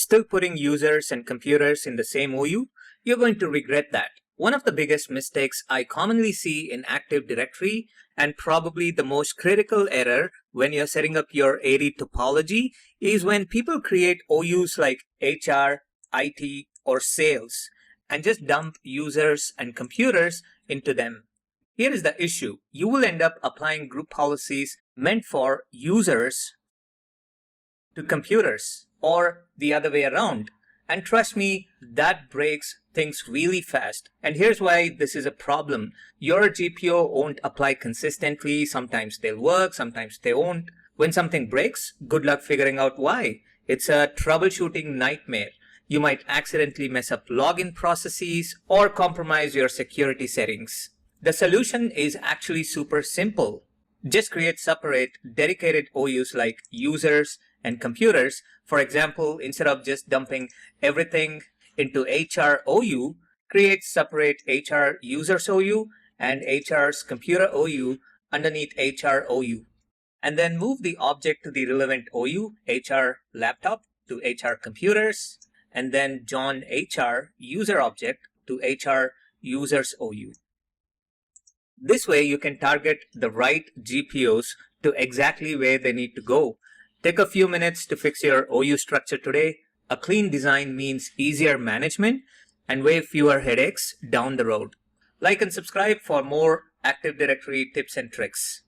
still putting users and computers in the same OU, you're going to regret that. One of the biggest mistakes I commonly see in Active Directory, and probably the most critical error when you're setting up your AD topology, is when people create OUs like HR, IT, or sales, and just dump users and computers into them. Here is the issue. You will end up applying group policies meant for users to computers, or the other way around. And trust me, that breaks things really fast. And here's why this is a problem. Your GPO won't apply consistently. Sometimes they'll work, sometimes they won't. When something breaks, good luck figuring out why. It's a troubleshooting nightmare. You might accidentally mess up login processes or compromise your security settings. The solution is actually super simple. Just create separate, dedicated OUs like users and computers. For example, instead of just dumping everything into HR OU, create separate HR users OU and HR's computer OU underneath HR OU. And then move the object to the relevant OU, HR laptop, to HR computers, and then join HR user object to HR users OU. This way you can target the right GPOs to exactly where they need to go. Take a few minutes to fix your OU structure today. A clean design means easier management and way fewer headaches down the road. Like and subscribe for more Active Directory tips and tricks.